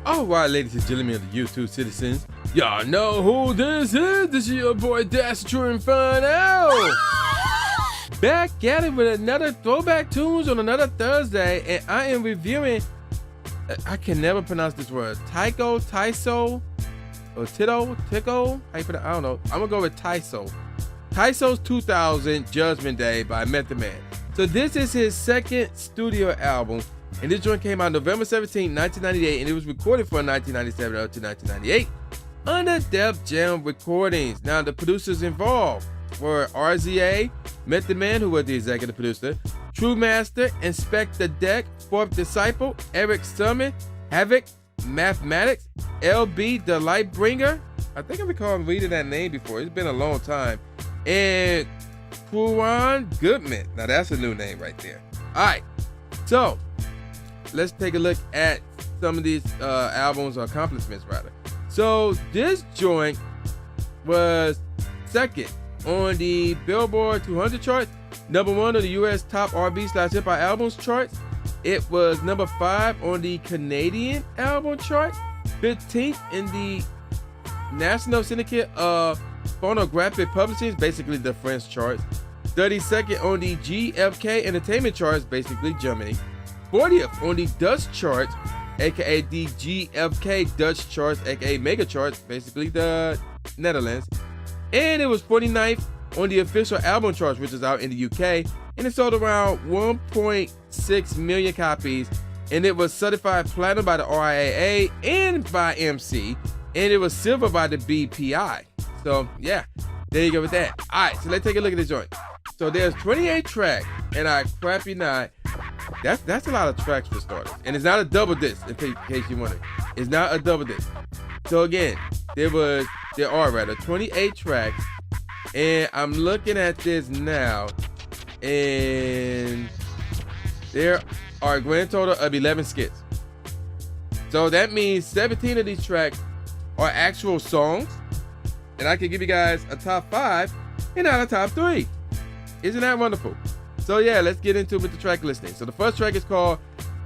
All right, ladies and gentlemen of the YouTube citizens, y'all know who this is. This is your boy Dash True Inferno. Back at it with another Throwback Tunes on another Thursday, and I am reviewing, I can never pronounce this word, Tical, or Tical, I don't know. I'm gonna go with Tical. Tical's 2000 Judgement Day by Method Man. So this is his second studio album, and this joint came out November 17, 1998, and it was recorded from 1997 up to 1998 under Def Jam Recordings. Now, the producers involved were RZA, Method Man, who was the executive producer, True Master, Inspector Deck, Fourth Disciple, Eric Sermon, Havoc, Mathematics, LB, The Lightbringer. I think I recall reading that name before. It's been a long time. And Kuran Goodman. Now, that's a new name right there. All right. So, let's take a look at some of these albums or accomplishments, rather. So, this joint was second on the Billboard 200 charts, number 1 on the US top R&B/hip-hop albums charts. It was number 5 on the Canadian album chart, 15th in the National Syndicate of Phonographic Publishing, basically the French charts, 32nd on the GFK Entertainment charts, basically Germany, 40th on the Dutch charts, aka the GFK Dutch charts, aka Mega charts, basically the Netherlands, and it was 49th on the official album charts, which is out in the UK, and it sold around 1.6 million copies, and it was certified platinum by the RIAA and by MC, and it was silver by the BPI. So yeah, there you go with that. All right, so let's take a look at this joint. So there's 28 tracks, and I crap you not, that's a lot of tracks for starters, and it's not a double disc. In case you wonder, it's not a double disc. So again, there are 28 tracks, and I'm looking at this now, and there are a grand total of 11 skits. So that means 17 of these tracks are actual songs, and I can give you guys a top 5 and not a top 3. Isn't that wonderful? So yeah, let's get into it with the track listing. So the first track is called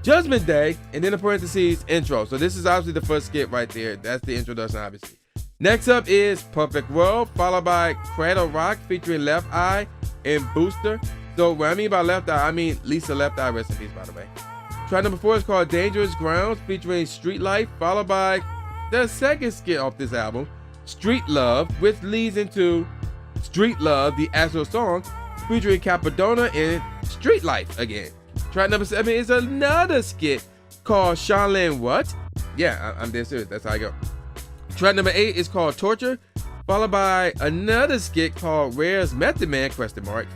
Judgement Day, and then in parentheses, intro. So this is obviously the first skit right there. That's the introduction, obviously. Next up is Perfect World, followed by Cradle Rock featuring Left Eye and Booster. So what I mean by Left Eye, I mean Lisa Left Eye, rest in peace, by the way. Track number 4 is called Dangerous Grounds featuring Street Life, followed by the second skit off this album, Street Love, which leads into Street Love, the actual song, featuring Capadonna and Street Life again. Track number 7 is another skit called Shaolin What? Yeah, I'm dead serious. That's how I go. Track number 8 is called Torture, followed by another skit called Rare's Method Man,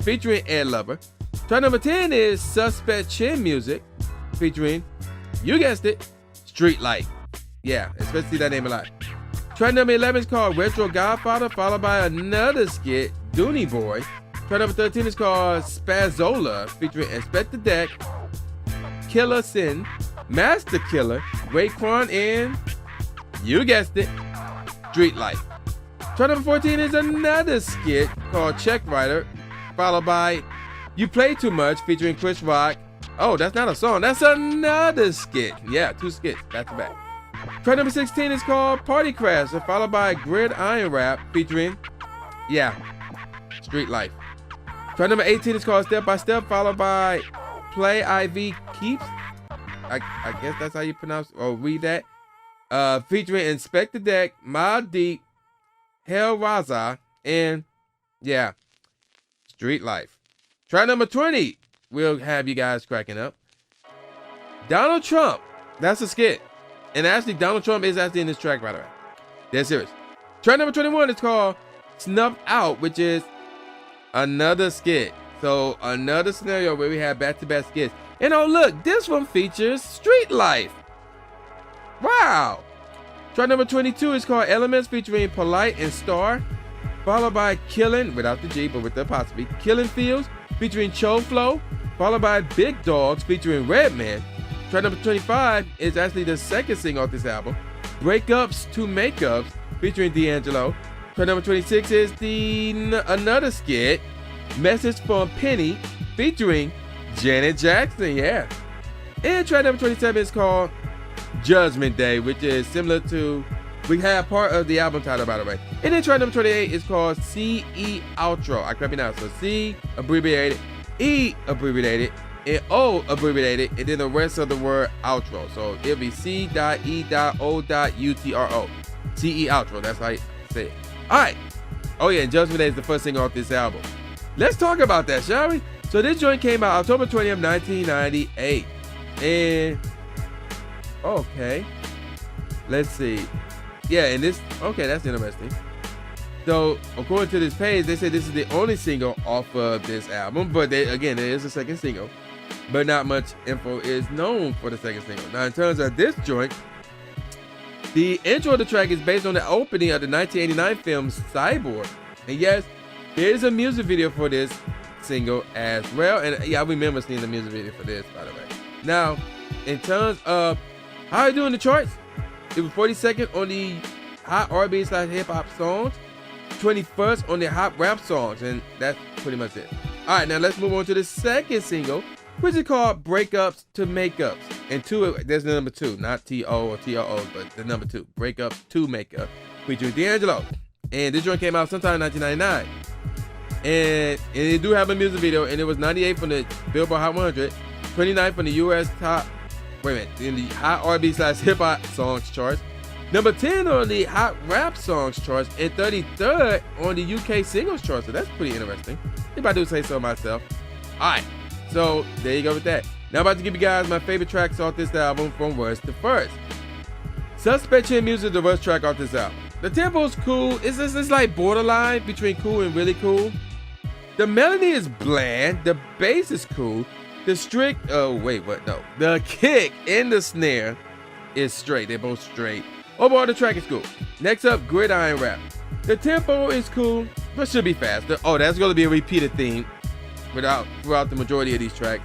featuring Ed Lover. Track number 10 is Suspect Chin Music, featuring, you guessed it, Street Life. Yeah, especially that name a lot. Track number 11 is called Retro Godfather, followed by another skit, Dooney Boy. Track number 13 is called Spazzola, featuring Inspector Deck, Killer Sin, Master Killer, Raekwon, and, you guessed it, Street Life. Track number 14 is another skit called Check Writer, followed by You Play Too Much, featuring Chris Rock. Oh, that's not a song, that's another skit. Yeah, 2 skits, back to back. Track number 16 is called Party Crasher, followed by Gridiron Rap, featuring, Street Life. Track number 18 is called Step by Step, followed by Play IV Keeps. I guess that's how you pronounce or read that. Featuring Inspector Deck, Mobb Deep, Hell Raza, and Street Life. Track number 20 will have you guys cracking up. Donald Trump. That's a skit. And actually, Donald Trump is actually in this track, by the way. Dead serious. Track number 21 is called Snuffed Out, which is another skit. So another scenario where we have back-to-back skits. And oh look, this one features Street Life. Wow. Track number 22 is called Elements, featuring Polite and Star, followed by Killin', without the G but with the apostrophe, Killin' Fields, featuring Cho Flow, followed by Big Dogs, featuring Redman. Track number 25 is actually the second single off this album, Breakups to Makeups, featuring D'Angelo. Track number 26 is another skit, Message from Penny, featuring Janet Jackson, And track number 27 is called Judgment Day, which is similar to, we have part of the album title, by the way. And then track number 28 is called CE Outro. I copy now. So C abbreviated, E abbreviated, and O abbreviated, and then the rest of the word outro. So it'll be C.E.O.U.T.R.O. CE Outro. That's how you say it. All right. Oh yeah, and Judgment Day is the first single off this album. Let's talk about that, shall we? So this joint came out October 20th, 1998. And okay, let's see. Yeah, and this, okay, that's interesting. So according to this page, they say this is the only single off of this album, but again, there is a second single, but not much info is known for the second single. Now in terms of this joint, the intro of the track is based on the opening of the 1989 film Cyborg. And yes, there is a music video for this single as well. And yeah, I remember seeing the music video for this, by the way. Now, in terms of how it do in the charts, it was 42nd on the Hot R&B/hip hop songs, 21st on the Hot rap songs, and that's pretty much it. All right, now let's move on to the second single, which is called Breakups to Makeups. And there's the number 2, not T-O or T-O-O, but the number 2, Breakups to Makeup, featuring D'Angelo. And this joint came out sometime in 1999. And it do have a music video, and it was 98 from the Billboard Hot 100, 29 from the U.S. in the Hot R&B/hip hop songs charts, number 10 on the Hot rap songs charts, and 33rd on the UK singles charts. So that's pretty interesting, if I do say so myself. All right, so there you go with that. Now I'm about to give you guys my favorite tracks off this album from worst to first. Suspect Chin Music, the worst track off this album. The tempo's cool. It's like borderline between cool and really cool. The melody is bland. The bass is cool. The The kick and the snare is straight. They're both straight. Overall, the track is cool. Next up, Gridiron Rap. The tempo is cool, but should be faster. Oh, that's going to be a repeated theme throughout the majority of these tracks.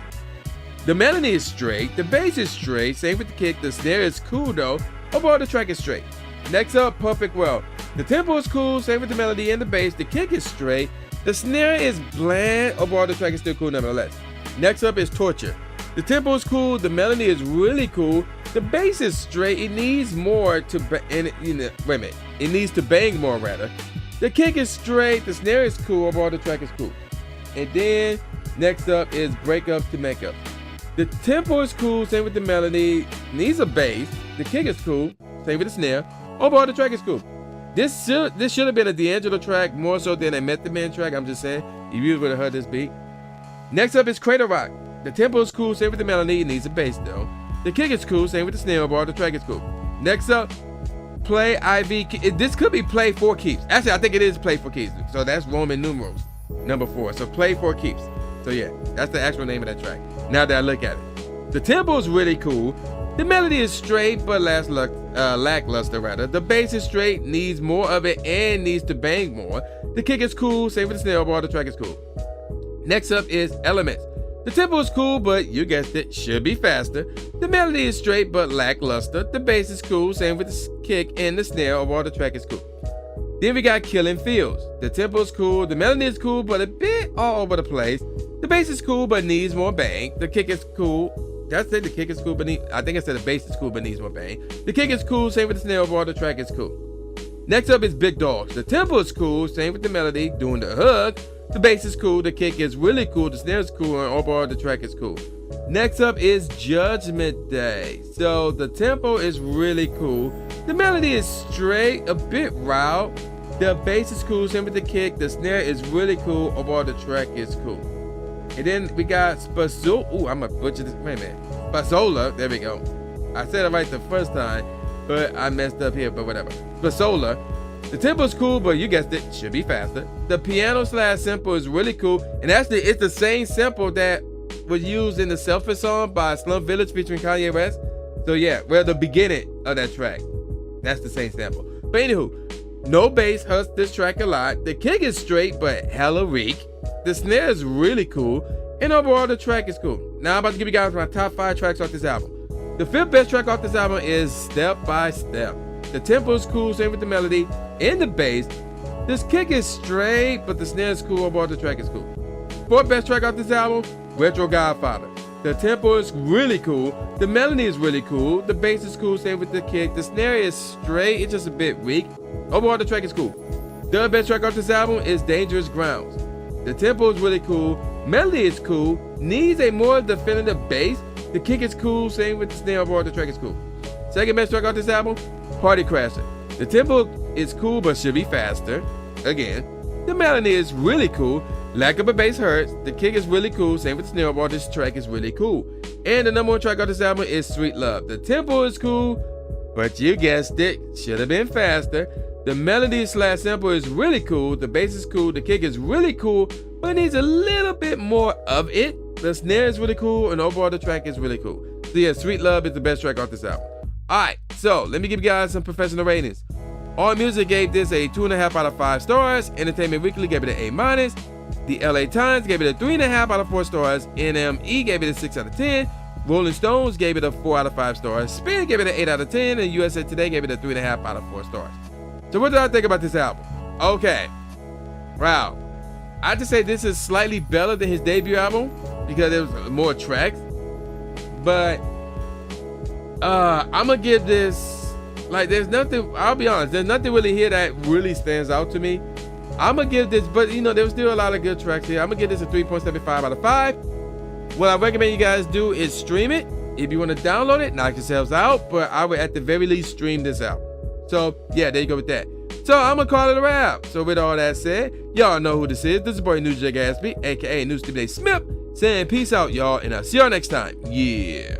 The melody is straight. The bass is straight. Same with the kick. The snare is cool, though. Overall, the track is straight. Next up, Perfect World. The tempo is cool. Same with the melody and the bass. The kick is straight. The snare is bland. Overall, the track is still cool nonetheless. Next up is Torture. The tempo is cool. The melody is really cool. The bass is straight. It needs more to It needs to bang more rather. The kick is straight. The snare is cool. Overall, the track is cool. And then next up is Breakups to Makeup. The tempo is cool. Same with the melody. Needs a bass. The kick is cool. Same with the snare. Overall, the track is cool. This should have been a D'Angelo track more so than a Method Man track. I'm just saying. If you would have heard this beat. Next up is Cradle Rock. The tempo is cool, same with the melody, it needs a bass though. The kick is cool, same with the snare bar, the track is cool. Next up, Play IV. This could be Play 4 Keeps. Actually, I think it is Play 4 Keeps. So that's Roman numerals, number 4. So Play 4 Keeps. So yeah, that's the actual name of that track. Now that I look at it. The tempo is really cool. The melody is straight, but lackluster rather. The bass is straight, needs more of it, and needs to bang more. The kick is cool, same with the snare bar, the track is cool. Next up is Elements. The tempo is cool, but you guessed it, should be faster. The melody is straight, but lackluster. The bass is cool, same with the kick and the snare, overall the track is cool. Then we got Killing Fields. The tempo is cool, the melody is cool, but a bit all over the place. The bass is cool, but needs more bang. The kick is cool. That's it, the kick is cool, but I think I said the bass is cool, but needs more bang. The kick is cool, same with the snare, overall the track is cool. Next up is Big Dogs. The tempo is cool, same with the melody, doing the hook. The bass is cool, the kick is really cool, the snare is cool, and overall the track is cool. Next up is Judgment Day. So the tempo is really cool. The melody is straight, a bit loud. The bass is cool, same with the kick. The snare is really cool, overall the track is cool. And then we got Spazzola. Ooh, I'm gonna butcher this. Wait a minute. Spazzola, there we go. I said it right the first time, but I messed up here, but whatever. Spazzola. The tempo is cool, but you guessed it, should be faster. The piano slash sample is really cool. And actually, it's the same sample that was used in the Selfish song by Slum Village featuring Kanye West. So yeah, well, the beginning of that track, that's the same sample. But anywho, no bass hurts this track a lot. The kick is straight, but hella weak. The snare is really cool. And overall, the track is cool. Now I'm about to give you guys my top 5 tracks off this album. The 5th best track off this album is Step by Step. The tempo is cool, same with the melody and the bass. This kick is straight, but the snare is cool. Overall, the track is cool. 4th best track off this album, Retro Godfather. The tempo is really cool. The melody is really cool. The bass is cool, same with the kick. The snare is straight, it's just a bit weak. Overall, the track is cool. The best track off this album is Dangerous Grounds. The tempo is really cool. Melody is cool. Needs a more definitive bass. The kick is cool, same with the snare. Overall, the track is cool. Second best track off this album, Party Crasher. The tempo is cool, but should be faster. Again, the melody is really cool. Lack of a bass hurts. The kick is really cool. Same with the snare. Overall, this track is really cool. And the number one track off this album is Sweet Love. The tempo is cool, but you guessed it, should have been faster. The melody / sample is really cool. The bass is cool. The kick is really cool, but needs a little bit more of it. The snare is really cool, and overall the track is really cool. So yeah, Sweet Love is the best track off this album. Alright, so let me give you guys some professional ratings. AllMusic gave this a 2.5 out of 5 stars. Entertainment Weekly gave it an A-. The LA Times gave it a 3.5 out of 4 stars. NME gave it a 6 out of 10. Rolling Stones gave it a 4 out of 5 stars. Spin gave it an 8 out of 10. And USA Today gave it a 3.5 out of 4 stars. So what did I think about this album? Okay. Wow. I just say this is slightly better than his debut album because there was more tracks. But I'm going to give this, like, there's nothing, I'll be honest, there's nothing really here that really stands out to me. I'm going to give this, but you know, there's still a lot of good tracks here. I'm going to give this a 3.75 out of 5. What I recommend you guys do is stream it. If you want to download it, knock yourselves out, but I would at the very least stream this out. So yeah, there you go with that. So I'm going to call it a wrap. So with all that said, y'all know who this is. This is boy New J Gatsby, aka New Steve Smith, saying peace out, y'all, and I'll see y'all next time. Yeah.